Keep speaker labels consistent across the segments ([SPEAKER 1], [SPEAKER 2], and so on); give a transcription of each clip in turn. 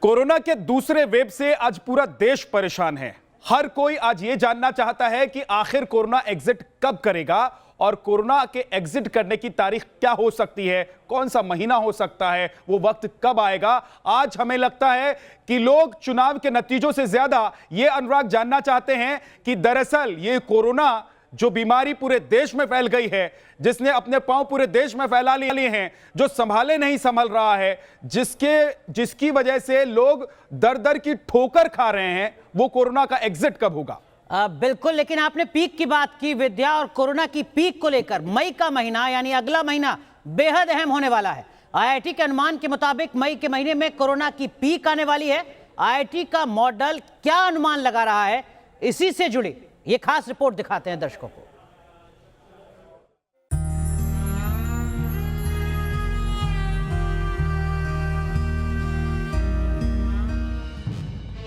[SPEAKER 1] Corona के दूसरे wave से आज पूरा देश परेशान है। हर कोई आज ये जानना चाहता है कि आखिर कोरोना एग्जिट कब करेगा और कोरोना के एग्जिट करने की तारीख क्या हो सकती है, कौन सा महीना हो सकता है, वो वक्त कब आएगा। आज हमें लगता है कि लोग चुनाव के नतीजों से ज्यादा ये अनुराग जानना चाहते हैं कि दरअसल ये कोरोना जो बीमारी पूरे देश में फैल गई है, जिसने अपने पांव पूरे देश में फैला लिए हैं, जो संभाले नहीं संभल रहा है, जिसकी वजह से लोग दर दर की ठोकर खा रहे हैं, वो कोरोना का एग्जिट कब होगा।
[SPEAKER 2] बिल्कुल, लेकिन आपने पीक की बात की विद्या, और कोरोना की पीक को लेकर मई का महीना यानी अगला महीना बेहद अहम होने वाला है। आईआईटी के अनुमान के मुताबिक मई के महीने में कोरोना की पीक आने वाली है। आईआईटी का मॉडल क्या अनुमान लगा रहा है, इसी से जुड़ी ये खास रिपोर्ट दिखाते हैं दर्शकों को।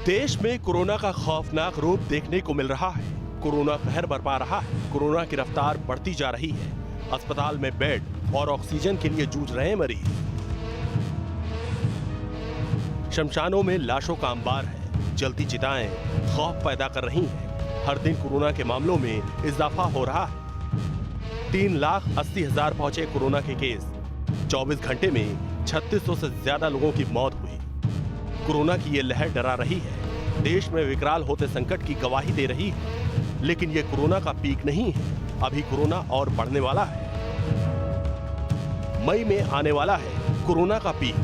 [SPEAKER 3] देश में कोरोना का खौफनाक रूप देखने को मिल रहा है। कोरोना कहर बरपा रहा है। कोरोना की रफ्तार बढ़ती जा रही है। अस्पताल में बेड और ऑक्सीजन के लिए जूझ रहे हैं मरीज। शमशानों में लाशों का अंबार है। जलती चिताएं खौफ पैदा कर रही हैं। हर दिन कोरोना के मामलों में इजाफा हो रहा है। 3,80,000 पहुंचे कोरोना के केस। 24 घंटे में 3600 से ज्यादा लोगों की मौत हुई। कोरोना की ये लहर डरा रही है, देश में विकराल होते संकट की गवाही दे रही है। लेकिन ये कोरोना का पीक नहीं है, अभी कोरोना और बढ़ने वाला है। मई में आने वाला है कोरोना का पीक।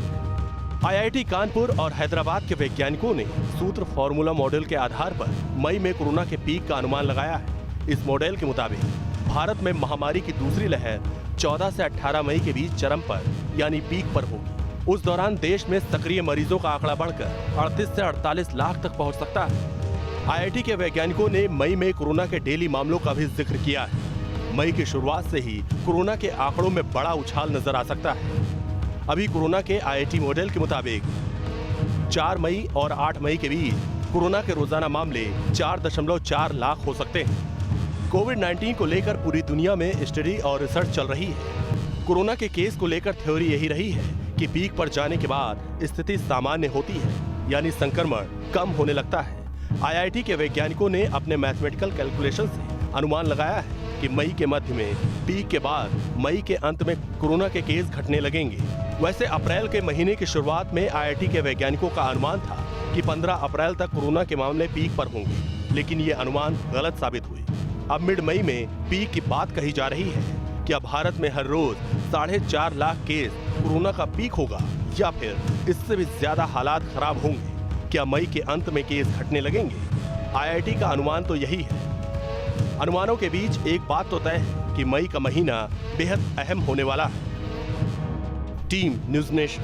[SPEAKER 3] आईआईटी कानपुर और हैदराबाद के वैज्ञानिकों ने सूत्र फॉर्मूला मॉडल के आधार पर मई में कोरोना के पीक का अनुमान लगाया है। इस मॉडल के मुताबिक भारत में महामारी की दूसरी लहर 14 से 18 मई के बीच चरम पर यानी पीक पर होगी। उस दौरान देश में सक्रिय मरीजों का आंकड़ा बढ़कर 38 से 48 लाख तक पहुंच सकता है। आईआईटी के वैज्ञानिकों ने मई में कोरोना के डेली मामलों का भी जिक्र किया है। मई की शुरुआत से ही कोरोना के आंकड़ों में बड़ा उछाल नजर आ सकता है। अभी कोरोना के आईआईटी मॉडल के मुताबिक 4 मई और 8 मई के बीच कोरोना के रोजाना मामले 4.4 लाख हो सकते हैं। कोविड-19 को लेकर पूरी दुनिया में स्टडी और रिसर्च चल रही है। कोरोना के केस को लेकर थ्योरी यही रही है कि पीक पर जाने के बाद स्थिति सामान्य होती है, यानी संक्रमण कम होने लगता है। आईआईटी के वैज्ञानिकों ने अपने मैथमेटिकल कैलकुलेशन से अनुमान लगाया है कि मई के मध्य में पीक के बाद मई के अंत में कोरोना के केस घटने लगेंगे। वैसे अप्रैल के महीने की शुरुआत में आईआईटी के वैज्ञानिकों का अनुमान था कि 15 अप्रैल तक कोरोना के मामले पीक पर होंगे, लेकिन ये अनुमान गलत साबित हुए। अब मिड मई में पीक की बात कही जा रही है। क्या भारत में हर रोज 4.5 लाख केस कोरोना का पीक होगा या फिर इससे भी ज्यादा हालात खराब होंगे? क्या मई के अंत में केस घटने लगेंगे? आईआईटी का अनुमान तो यही है। अनुमानों के बीच एक बात तो तय है कि मई का महीना बेहद अहम होने वाला है। Team news nation.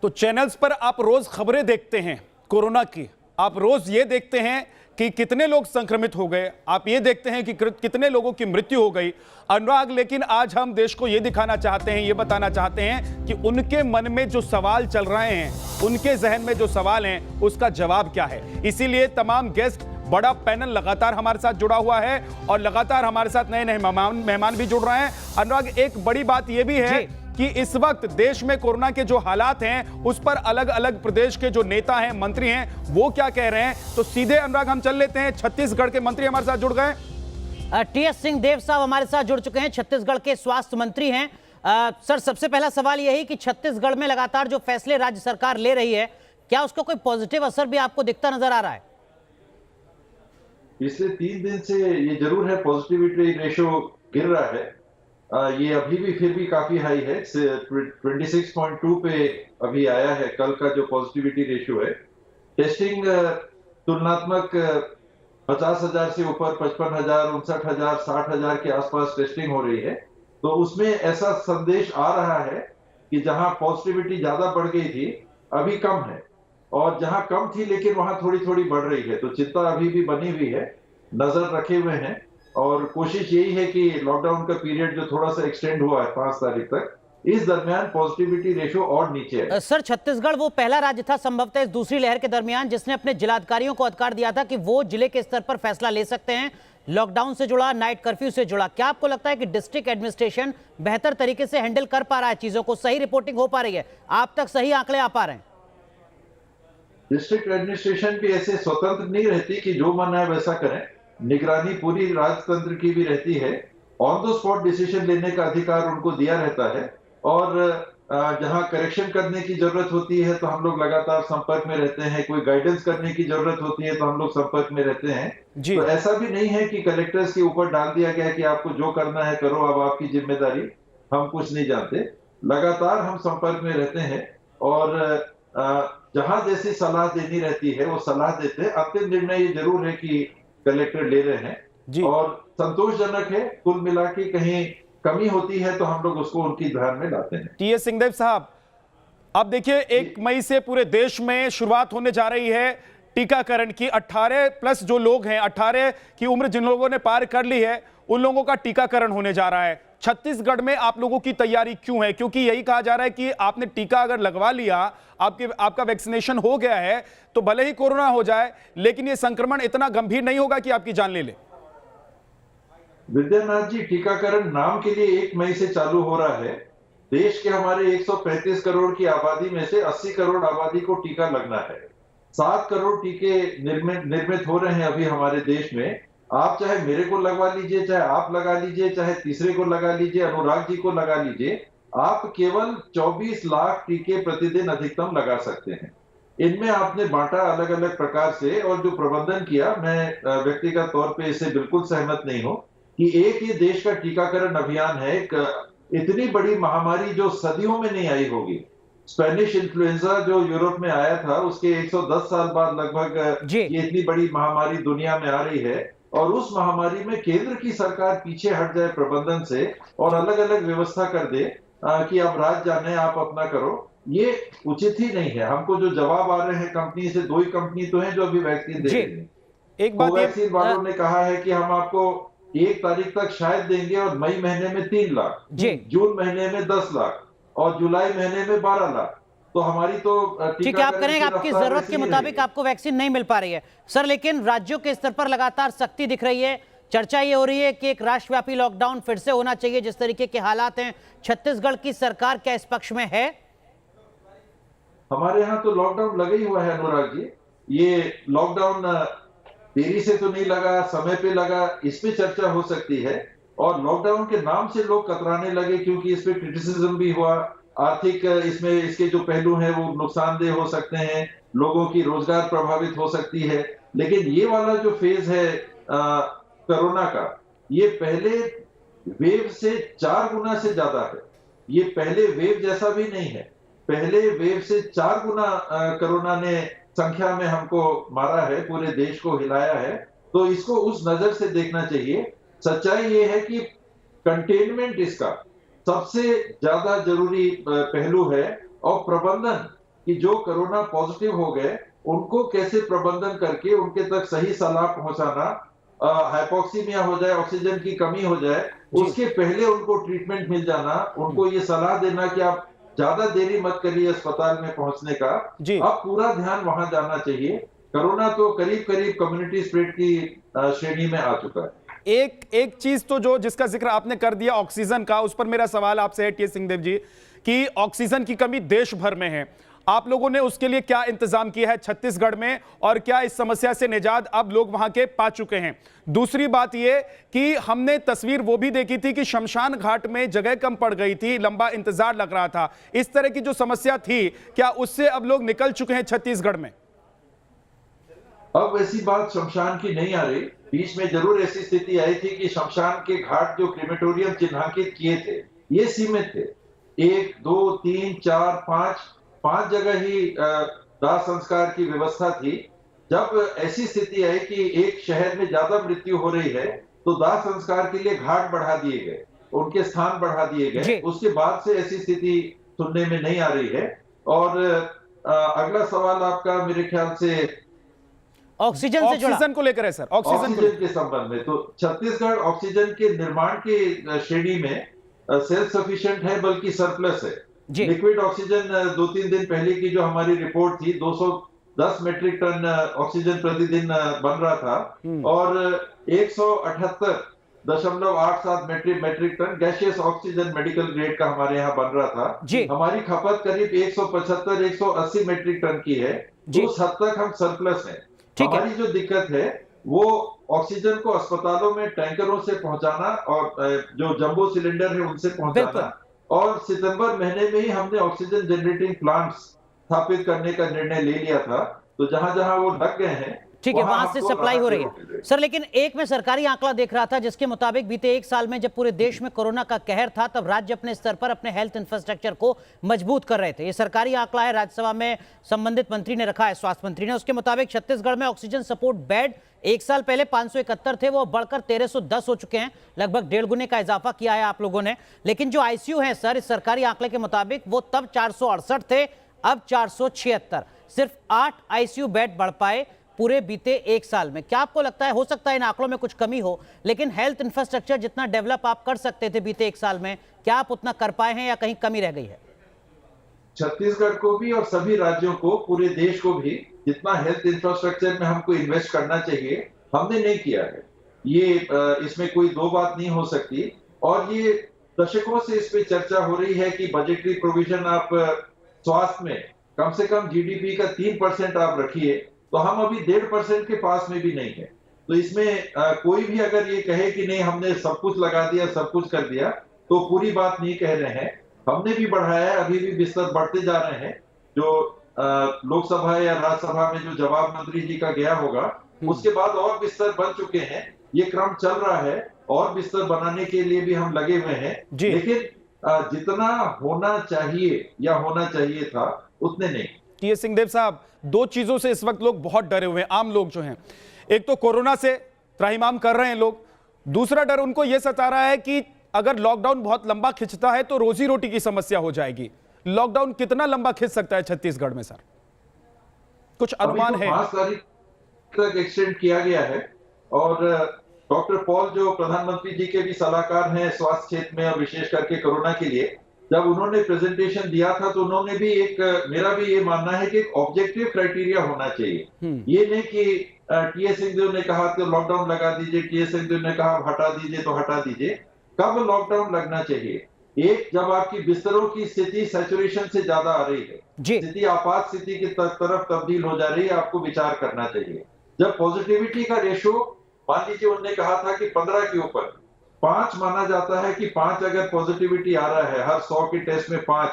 [SPEAKER 1] तो चैनल्स पर आप रोज खबरें देखते हैं कोरोना की, आप रोज ये देखते हैं कि कितने लोग संक्रमित हो गए, आप ये देखते हैं कि कितने लोगों की मृत्यु हो गई अनुराग। लेकिन आज हम देश को ये दिखाना चाहते हैं, ये बताना चाहते हैं कि उनके मन में जो सवाल चल रहे हैं, उनके जहन में जो सवाल हैं, उसका जवाब क्या है। इसीलिए तमाम गेस्ट, बड़ा पैनल लगातार हमारे साथ जुड़ा हुआ है और लगातार हमारे साथ नए नए मेहमान भी जुड़ रहे हैं। अनुराग, एक बड़ी बात यह भी है कि इस वक्त देश में कोरोना के जो हालात हैं, उस पर अलग अलग प्रदेश के जो नेता हैं, मंत्री हैं, वो क्या कह रहे हैं। तो सीधे अनुराग हम चल लेते हैं। छत्तीसगढ़ के मंत्री हमारे साथ जुड़ गए।
[SPEAKER 2] टीएस सिंहदेव साहब हमारे साथ जुड़ चुके हैं, छत्तीसगढ़ के स्वास्थ्य मंत्री हैं। सर, सबसे पहला सवाल यही कि छत्तीसगढ़ में लगातार जो फैसले राज्य सरकार ले रही है, क्या उसका कोई पॉजिटिव असर भी आपको दिखता नजर आ रहा है?
[SPEAKER 4] पिछले 3 दिन से ये जरूर है, पॉजिटिविटी रेशियो गिर रहा है। ये अभी भी फिर भी काफी हाई है। 26.2 पे अभी आया है कल का जो पॉजिटिविटी रेशियो है। टेस्टिंग तुलनात्मक 50,000 से ऊपर 55,000, 59,000, 60,000 के आसपास टेस्टिंग हो रही है। तो उसमें ऐसा संदेश आ रहा है कि जहां पॉजिटिविटी ज्यादा बढ़ गई थी, अभी कम है, और जहां कम थी लेकिन वहां थोड़ी थोड़ी बढ़ रही है। तो चिंता अभी भी बनी हुई है, नजर रखे हुए हैं, और कोशिश यही है कि लॉकडाउन का पीरियड जो थोड़ा सा एक्सटेंड हुआ है 5 तारीख तक, इस दरमियान पॉजिटिविटी रेशियो और नीचे है।
[SPEAKER 2] सर, छत्तीसगढ़ वो पहला राज्य था संभवतः इस दूसरी लहर के दरमियान जिसने अपने जिलाधिकारियों को अधिकार दिया था कि वो जिले के स्तर पर फैसला ले सकते हैं लॉकडाउन से जुड़ा, नाइट कर्फ्यू से जुड़ा, क्या आपको लगता है कि डिस्ट्रिक्ट एडमिनिस्ट्रेशन बेहतर तरीके से हैंडल कर पा रहा है चीजों को, सही रिपोर्टिंग हो पा रही है, आप तक सही आंकड़े आ पा रहे हैं?
[SPEAKER 4] डिस्ट्रिक्ट एडमिनिस्ट्रेशन भी ऐसे स्वतंत्र नहीं रहती कि जो मन है वैसा करें। निगरानी पूरी राजतंत्र की भी रहती है। ऑन द स्पॉट डिसीजन लेने का अधिकार उनको दिया रहता है, और जहां करेक्शन करने की जरूरत होती है तो हम लोग लगातार संपर्क में रहते हैं, कोई गाइडेंस करने की जरूरत होती है तो हम लोग संपर्क में रहते हैं।
[SPEAKER 1] जी।
[SPEAKER 4] तो ऐसा भी नहीं है कि कलेक्टर्स के ऊपर डाल दिया गया कि आपको जो करना है करो, अब आपकी जिम्मेदारी, हम कुछ नहीं जानते। लगातार हम संपर्क में रहते हैं और जहां जैसी सलाह देनी रहती है वो सलाह देते हैं। अंतिम निर्णय ये जरूर है कि कलेक्टर ले रहे हैं
[SPEAKER 1] जी।
[SPEAKER 4] और संतोषजनक है। कुल मिला के कहीं कमी होती है तो हम लोग उसको उनकी ध्यान में लाते हैं।
[SPEAKER 1] टी एस सिंहदेव साहब, अब देखिए 1 मई से पूरे देश में शुरुआत होने जा रही है टीकाकरण की। 18 प्लस जो लोग हैं, 18 की उम्र जिन लोगों ने पार कर ली है, उन लोगों का टीकाकरण होने जा रहा है। छत्तीसगढ़ में आप लोगों की तैयारी क्यों है? क्योंकि यही कहा जा रहा है कि आपने टीका अगर लगवा लिया, आपका वैक्सीनेशन हो गया है, तो भले ही कोरोना हो जाए लेकिन ये संक्रमण इतना गंभीर नहीं होगा कि आपकी जान ले ले।
[SPEAKER 4] विद्यानाथ जी, टीकाकरण नाम के लिए 1 मई से चालू हो रहा है। देश के हमारे 135 करोड़ की आबादी में से 80 करोड़ आबादी को टीका लगना है। 7 करोड़ टीके निर्मित हो रहे हैं अभी हमारे देश में। आप चाहे मेरे को लगवा लीजिए, चाहे आप लगा लीजिए, चाहे तीसरे को लगा लीजिए, अनुराग जी को लगा लीजिए, आप केवल 24 लाख टीके प्रतिदिन अधिकतम लगा सकते हैं। इनमें आपने बांटा अलग अलग प्रकार से, और जो प्रबंधन किया, मैं व्यक्तिगत तौर पे इससे बिल्कुल सहमत नहीं हूं कि एक ही देश का टीकाकरण अभियान है। इतनी बड़ी महामारी जो सदियों में नहीं आई होगी, स्पेनिश इन्फ्लुएंजा जो यूरोप में आया था, उसके 110 साल बाद लगभग ये इतनी बड़ी महामारी दुनिया में आ रही है। और उस महामारी में केंद्र की सरकार पीछे हट जाए प्रबंधन से और अलग अलग व्यवस्था कर दे कि अब राज्य जाने, आप अपना करो, ये उचित ही नहीं है। हमको जो जवाब आ रहे हैं कंपनी से, 2 ही कंपनी तो हैं जो अभी वैक्सीन दे रही है।
[SPEAKER 1] एक बात,
[SPEAKER 4] कोवैक्सीन वालों ने कहा है कि हम आपको 1 तारीख तक शायद देंगे, और मई महीने में 3 लाख, जून महीने में 10 लाख और जुलाई महीने में 12 लाख। तो हमारी तो
[SPEAKER 2] ठीक है, आप करेंगे, आपकी जरूरत के मुताबिक आपको वैक्सीन नहीं मिल पा रही है सर, लेकिन राज्यों के स्तर पर लगातार सख्ती दिख रही है। चर्चा ये हो रही है कि एक राष्ट्रव्यापी लॉकडाउन फिर से होना चाहिए जिस तरीके के हालात हैं। छत्तीसगढ़ की सरकार क्या इस पक्ष में है?
[SPEAKER 4] हमारे यहाँ तो लॉकडाउन लगा ही हुआ है अनुराग जी। ये लॉकडाउन देरी से तो नहीं लगा, समय पे लगा, इस पे चर्चा हो सकती है। और लॉकडाउन के नाम से लोग कतराने लगे क्योंकि इस पे क्रिटिसिज्म भी हुआ। आर्थिक इसमें इसके जो पहलू हैं वो नुकसानदेह हो सकते हैं, लोगों की रोजगार प्रभावित हो सकती है। लेकिन ये वाला जो फेज है कोरोना का, ये पहले वेव से 4 गुना से ज्यादा है। ये पहले वेव जैसा भी नहीं है, पहले वेव से 4 गुना कोरोना ने संख्या में हमको मारा है, पूरे देश को हिलाया है। तो इसको उस नजर से देखना चाहिए। सच्चाई ये है कि कंटेनमेंट इसका सबसे ज्यादा जरूरी पहलू है, और प्रबंधन कि जो कोरोना पॉजिटिव हो गए उनको कैसे प्रबंधन करके उनके तक सही सलाह पहुंचाना, हाइपोक्सीमिया हो जाए, ऑक्सीजन की कमी हो जाए, उसके पहले उनको ट्रीटमेंट मिल जाना, उनको ये सलाह देना कि आप ज्यादा देरी मत करिए अस्पताल में पहुंचने का। अब पूरा ध्यान वहां जाना चाहिए। कोरोना तो करीब करीब कम्युनिटी स्प्रेड की श्रेणी में आ चुका है।
[SPEAKER 1] एक चीज तो जो जिसका जिक्र आपने कर दिया ऑक्सीजन का, उस पर मेरा सवाल आपसे है टी सिंहदेव जी कि ऑक्सीजन की कमी देश भर में है, आप लोगों ने उसके लिए क्या इंतजाम किया है छत्तीसगढ़ में, और क्या इस समस्या से निजात अब लोग वहां के पा चुके हैं? दूसरी बात यह कि हमने तस्वीर वो भी देखी थी कि शमशान घाट में जगह कम पड़ गई थी, लंबा इंतजार लग रहा था। इस तरह की जो समस्या थी, क्या उससे अब लोग निकल चुके हैं छत्तीसगढ़ में?
[SPEAKER 4] अब वैसी बात शमशान की नहीं आ रही। बीच में जरूर ऐसी स्थिति आई थी कि शमशान के घाट जो क्रिमेटोरियम चिन्हांकित किए थे, ये सीमित थे। 1, 2, 3, 4, 5 जगह ही दाह संस्कार की व्यवस्था थी। जब ऐसी स्थिति आई कि एक शहर में ज्यादा मृत्यु हो रही है, तो दाह संस्कार के लिए घाट बढ़ा दिए गए, उनके स्थान बढ़ा दिए गए। उसके बाद से ऐसी स्थिति सुनने में नहीं आ रही है। और अगला सवाल आपका मेरे ख्याल से
[SPEAKER 2] ऑक्सीजन से जुड़ा,
[SPEAKER 1] ऑक्सीजन को लेकर है सर। ऑक्सीजन
[SPEAKER 4] के संबंध में तो छत्तीसगढ़ ऑक्सीजन के निर्माण की श्रेणी में सेल्फ सफिशिएंट है, बल्कि सरप्लस है। लिक्विड ऑक्सीजन 2-3 दिन पहले की जो हमारी रिपोर्ट थी, 10 मेट्रिक टन ऑक्सीजन प्रतिदिन बन रहा था और 178.87 metric tonne gaseous oxygen medical grade का हमारे यहाँ बन रहा था। हमारी खपत करीब 175-180 मेट्रिक टन की है, तो उस हद तक हम सरप्लस हैं। हमारी जो दिक्कत है वो ऑक्सीजन को अस्पतालों में टैंकरों से पहुंचाना और जो जंबो सिलेंडर है उनसे पहुंचाना, और सितंबर महीने में ही हमने ऑक्सीजन जनरेटिंग प्लांट्स स्थापित करने का निर्णय ले लिया था। तो जहां जहां वो लग गए हैं,
[SPEAKER 2] ठीक है, वहां से सप्लाई हो रही है सर। लेकिन एक मैं सरकारी आंकड़ा देख रहा था जिसके मुताबिक बीते 1 साल में जब पूरे देश में कोरोना का कहर था, तब राज्य अपने स्तर पर अपने हेल्थ इंफ्रास्ट्रक्चर को मजबूत कर रहे थे। ये सरकारी आंकड़ा है, राज्यसभा में संबंधित मंत्री ने रखा है, स्वास्थ्य मंत्री ने। उसके मुताबिक छत्तीसगढ़ में ऑक्सीजन सपोर्ट बेड 1 साल पहले 571 थे, वो बढ़कर 1310 हो चुके हैं। लगभग 1.5 गुने का इजाफा किया है आप लोगों ने। लेकिन जो आईसीयू है सर, इस सरकारी आंकड़े के मुताबिक वो तब 468 थे, अब 476। सिर्फ 8 आईसीयू बेड बढ़ पाए पूरे बीते 1 साल में। क्या आपको लगता है, हो सकता है इन आंकड़ों में कुछ कमी हो, लेकिन हेल्थ इंफ्रास्ट्रक्चर जितना डेवलप आप कर सकते थे बीते 1 साल में, क्या आप उतना कर पाए हैं या कहीं कमी रह गई है?
[SPEAKER 4] छत्तीसगढ़ को भी और सभी राज्यों को, पूरे देश को भी जितना हेल्थ इंफ्रास्ट्रक्चर में हमको इन्वेस्ट करना चाहिए, हमने नहीं किया है। ये इसमें कोई दो बात नहीं हो सकती। और ये दशकों से इस पे चर्चा हो रही है कि बजटरी प्रोविजन आप स्वास्थ्य में कम से कम जीडीपी का 3% आप रखिए, तो हम अभी 1.5% के पास में भी नहीं है। तो इसमें कोई भी अगर ये कहे कि नहीं हमने सब कुछ लगा दिया, सब कुछ कर दिया, तो पूरी बात नहीं कह रहे हैं। हमने भी बढ़ाया है, अभी भी बिस्तर बढ़ते जा रहे हैं। जो लोकसभा या राज्यसभा में जो जवाब मंत्री जी का गया होगा, उसके बाद और बिस्तर बन चुके हैं। ये क्रम चल रहा है और बिस्तर बनाने के लिए भी हम लगे हुए हैं, लेकिन जितना होना चाहिए या होना चाहिए था उतने नहीं।
[SPEAKER 1] टी.एस. सिंहदेव साहब, 2 चीजों से इस वक्त लोग बहुत डरे हुए हैं, आम लोग जो हैं। एक तो कोरोना से त्राहिमाम कर रहे हैं लोग, दूसरा डर उनको यह सता रहा है कि अगर लॉकडाउन बहुत लंबा खिंचता है तो रोजी रोटी की समस्या हो जाएगी। लॉकडाउन कितना लंबा खिंच सकता है छत्तीसगढ़ में सर, कुछ अनुमान है?
[SPEAKER 4] 5 तारीख तक एक्सटेंड किया गया है। और डॉक्टर पॉल जो प्रधानमंत्री जी के भी सलाहकार हैं स्वास्थ्य क्षेत्र में और विशेष करके कोरोना के लिए, जब उन्होंने प्रेजेंटेशन दिया था तो उन्होंने भी मेरा भी ये मानना है कि एक ऑब्जेक्टिव क्राइटेरिया होना चाहिए। ये नहीं कि टी.एस. सिंहदेव ने कहा तो लॉकडाउन लगा दीजिए, टी.एस. सिंहदेव ने कहा हटा दीजिए तो हटा दीजिए। कब लॉकडाउन लगना चाहिए? एक, जब आपकी बिस्तरों की स्थिति सैचुरेशन से ज्यादा आ रही है, स्थिति आपात स्थिति की तरफ तब्दील हो जा रही है, आपको विचार करना चाहिए। जब पॉजिटिविटी का रेशो, मान लीजिए उन्होंने कहा था कि 15 के ऊपर 5 माना जाता है कि 5 अगर पॉजिटिविटी आ रहा है हर 100 के टेस्ट में 5,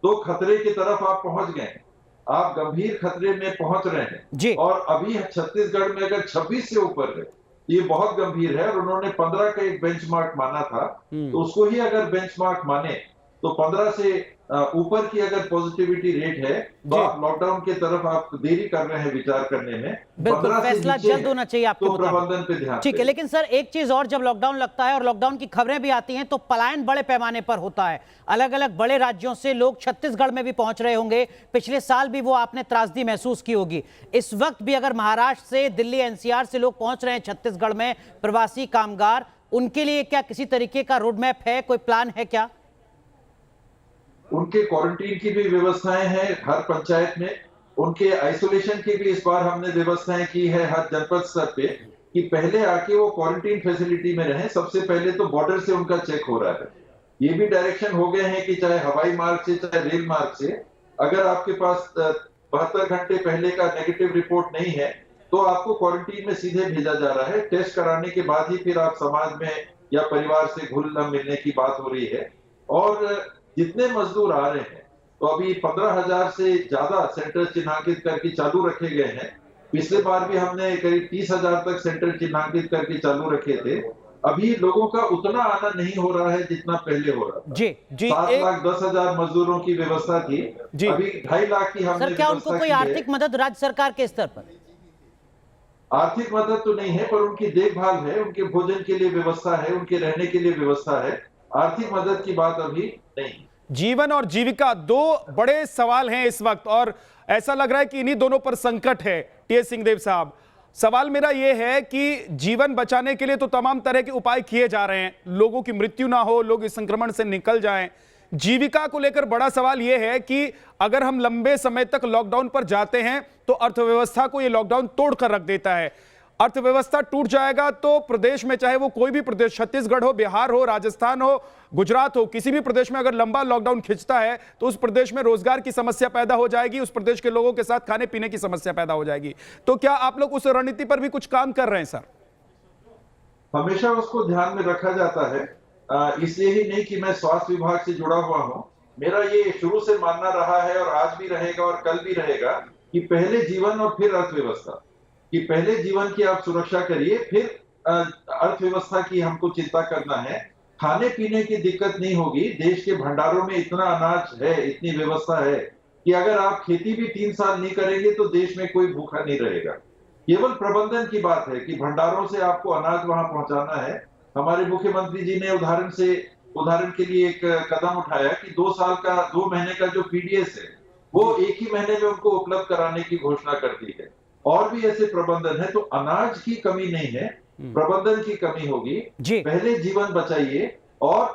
[SPEAKER 4] तो खतरे की तरफ आप पहुंच गए, आप गंभीर खतरे में पहुंच रहे हैं। और अभी छत्तीसगढ़ में अगर 26 से ऊपर है, ये बहुत गंभीर है। और उन्होंने 15 का एक बेंचमार्क माना था, तो उसको ही अगर बेंचमार्क माने तो 15 से ऊपर की अगर पॉजिटिविटी रेट है तो आप लॉकडाउन की तरफ आप देरी कर रहे हैं विचार करने में।
[SPEAKER 2] बिल्कुल, फैसला जल्द होना चाहिए आपके
[SPEAKER 4] तो प्रबंधन पे ध्यान।
[SPEAKER 2] ठीक है, लेकिन सर एक चीज और, जब लॉकडाउन लगता है और लॉकडाउन की खबरें भी आती हैं तो पलायन बड़े पैमाने पर होता है। अलग अलग बड़े राज्यों से लोग छत्तीसगढ़ में भी पहुंच रहे होंगे, पिछले साल भी वो आपने त्रासदी महसूस की होगी। इस वक्त भी अगर महाराष्ट्र से, दिल्ली, एनसीआर से लोग पहुंच रहे हैं छत्तीसगढ़ में, प्रवासी कामगार, उनके लिए क्या किसी तरीके का रोड मैप है, कोई प्लान है क्या?
[SPEAKER 4] उनके क्वारंटीन की भी व्यवस्थाएं हैं हर पंचायत में, उनके आइसोलेशन की भी इस बार हमने व्यवस्थाएं की है हर जनपद स्तर पे, कि पहले आके वो क्वारंटीन फैसिलिटी में रहें। सबसे पहले तो बॉर्डर से उनका चेक हो रहा है। ये भी डायरेक्शन हो गए हैं कि चाहे हवाई मार्ग से चाहे रेल मार्ग से, अगर आपके पास 72 घंटे पहले का नेगेटिव रिपोर्ट नहीं है तो आपको क्वारंटीन में सीधे भेजा जा रहा है। टेस्ट कराने के बाद ही फिर आप समाज में या परिवार से घुल मिलने की बात हो रही है। और जितने मजदूर आ रहे हैं, तो अभी 15,000 से ज्यादा सेंटर चिन्हांकित करके चालू रखे गए हैं। पिछले बार भी हमने करीब 30,000 तक सेंटर चिन्हांकित करके चालू रखे थे। अभी लोगों का उतना आना नहीं हो रहा है जितना पहले हो रहा था। 7,10,000 मजदूरों की व्यवस्था थी, अभी 2.5 लाख की हमने।
[SPEAKER 2] सर, क्या उनको कोई आर्थिक मदद राज्य सरकार के स्तर पर?
[SPEAKER 4] आर्थिक मदद तो नहीं है, पर उनकी देखभाल है, उनके भोजन के लिए व्यवस्था है, उनके रहने के लिए व्यवस्था है। आर्थिक मदद की बात अभी नहीं।
[SPEAKER 1] जीवन और जीविका, 2 बड़े सवाल हैं इस वक्त, और ऐसा लग रहा है कि इन्हीं दोनों पर संकट है। टी.एस. सिंहदेव साहब, सवाल मेरा यह है कि जीवन बचाने के लिए तो तमाम तरह के उपाय किए जा रहे हैं, लोगों की मृत्यु ना हो, लोग इस संक्रमण से निकल जाएं, जीविका को लेकर बड़ा सवाल यह है कि अगर हम लंबे समय तक लॉकडाउन पर जाते हैं तो अर्थव्यवस्था को यह लॉकडाउन तोड़कर रख देता है। अर्थव्यवस्था टूट जाएगा तो प्रदेश में, चाहे वो कोई भी प्रदेश, छत्तीसगढ़ हो, बिहार हो, राजस्थान हो, गुजरात हो, किसी भी प्रदेश में अगर लंबा लॉकडाउन खिंचता है तो उस प्रदेश में रोजगार की समस्या पैदा हो जाएगी, उस प्रदेश के लोगों के साथ खाने पीने की समस्या पैदा हो जाएगी। तो क्या आप लोग उस रणनीति पर भी कुछ काम कर रहे हैं सर?
[SPEAKER 4] हमेशा उसको ध्यान में रखा जाता है। इसलिए ही नहीं कि मैं स्वास्थ्य विभाग से जुड़ा हुआ हूं, मेरा ये शुरू से मानना रहा है और आज भी रहेगा और कल भी रहेगा कि पहले जीवन और फिर अर्थव्यवस्था, कि पहले जीवन की आप सुरक्षा करिए, फिर अर्थव्यवस्था की हमको चिंता करना है। खाने पीने की दिक्कत नहीं होगी, देश के भंडारों में इतना अनाज है, इतनी व्यवस्था है कि अगर आप खेती भी 3 साल नहीं करेंगे तो देश में कोई भूखा नहीं रहेगा। केवल प्रबंधन की बात है कि भंडारों से आपको अनाज वहां पहुंचाना है। हमारे मुख्यमंत्री जी ने उदाहरण के लिए एक कदम उठाया कि 2 महीने का जो पीडीएस है वो एक ही महीने में उनको उपलब्ध कराने की घोषणा कर दी है। और भी ऐसे प्रबंधन है। तो अनाज की कमी नहीं है, प्रबंधन की कमी होगी। पहले जीवन बचाइए और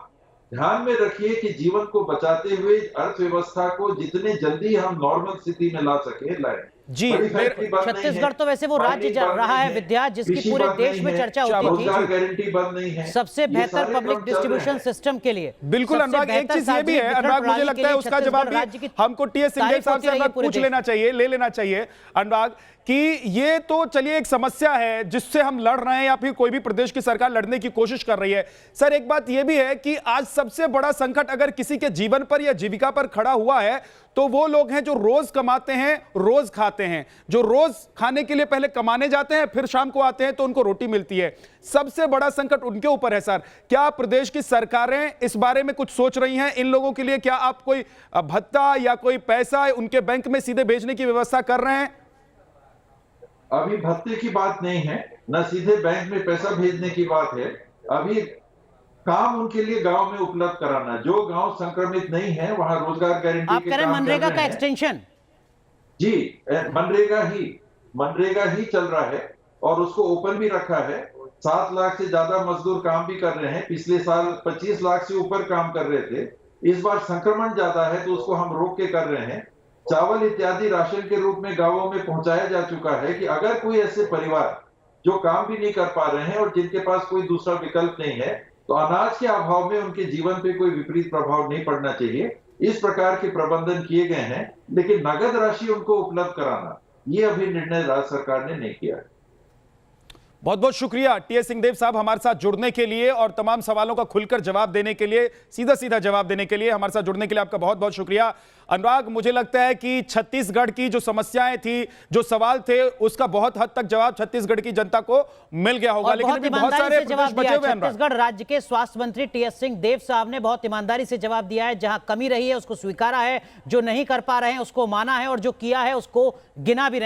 [SPEAKER 4] ध्यान में रखिए कि जीवन को बचाते हुए अर्थव्यवस्था को जितने जल्दी हम नॉर्मल स्थिति में ला सके लाएं।
[SPEAKER 2] जी, छत्तीसगढ़ तो वैसे वो राज्य रहा है विद्या जिसकी पूरे देश में चर्चा होती
[SPEAKER 4] रोजगार गारंटी बंद नहीं है,
[SPEAKER 2] सबसे बेहतर पब्लिक डिस्ट्रीब्यूशन सिस्टम के लिए।
[SPEAKER 1] बिल्कुल अनुराग, एक चीज ये भी है अनुराग, मुझे लगता है उसका जवाब भी हमको टीएस सिंहदेव साहब से पूछ लेना चाहिए, ले लेना चाहिए अनुराग, कि ये तो चलिए एक समस्या है जिससे हम लड़ रहे हैं या फिर कोई भी प्रदेश की सरकार लड़ने की कोशिश कर रही है। सर एक बात यह भी है कि आज सबसे बड़ा संकट अगर किसी के जीवन पर या जीविका पर खड़ा हुआ है तो वो लोग हैं जो रोज कमाते हैं, रोज खाते हैं, जो रोज खाने के लिए पहले कमाने जाते हैं, फिर शाम को आते हैं तो उनको रोटी मिलती है। सबसे बड़ा संकट उनके ऊपर है। सर क्या प्रदेश की सरकारें इस बारे में कुछ सोच रही हैं इन लोगों के लिए? क्या आप कोई भत्ता या कोई पैसा उनके बैंक में सीधे भेजने की व्यवस्था कर रहे हैं?
[SPEAKER 4] अभी भत्ते की बात नहीं है, न सीधे बैंक में पैसा भेजने की बात है। अभी काम उनके लिए गांव में उपलब्ध कराना, जो गांव संक्रमित नहीं है वहां रोजगार गारंटी
[SPEAKER 2] आप कह रहे हैं मनरेगा का एक्सटेंशन?
[SPEAKER 4] जी, मनरेगा ही चल रहा है और उसको ओपन भी रखा है। 7 लाख से ज्यादा मजदूर काम भी कर रहे हैं। पिछले साल 25 लाख से ऊपर काम कर रहे थे। इस बार संक्रमण ज्यादा है तो उसको हम रोक के कर रहे हैं। चावल इत्यादि राशन के रूप में गांवों में पहुंचाया जा चुका है कि अगर कोई ऐसे परिवार जो काम भी नहीं कर पा रहे हैं और जिनके पास कोई दूसरा विकल्प नहीं है तो अनाज के अभाव में उनके जीवन पे कोई विपरीत प्रभाव नहीं पड़ना चाहिए। इस प्रकार के प्रबंधन किए गए हैं, लेकिन नगद राशि उनको उपलब्ध कराना ये अभी निर्णय राज्य सरकार ने नहीं किया है।
[SPEAKER 1] बहुत बहुत शुक्रिया टीएस सिंहदेव साहब हमारे साथ जुड़ने के लिए और तमाम सवालों का खुलकर जवाब देने के लिए, सीधा सीधा जवाब देने के लिए हमारे साथ जुड़ने के लिए आपका बहुत बहुत शुक्रिया। अनुराग, मुझे लगता है कि छत्तीसगढ़ की जो समस्याएं थी, जो सवाल थे, उसका बहुत हद तक जवाब छत्तीसगढ़ की जनता को मिल गया होगा, लेकिन अभी बहुत सारे प्रदेश बचे हुए हैं।
[SPEAKER 2] छत्तीसगढ़ राज्य के स्वास्थ्य मंत्री टीएस सिंहदेव साहब ने बहुत ईमानदारी से जवाब दिया है। जहां कमी रही है उसको स्वीकारा है, जो नहीं कर पा रहे हैं उसको माना है और जो किया है उसको गिना भी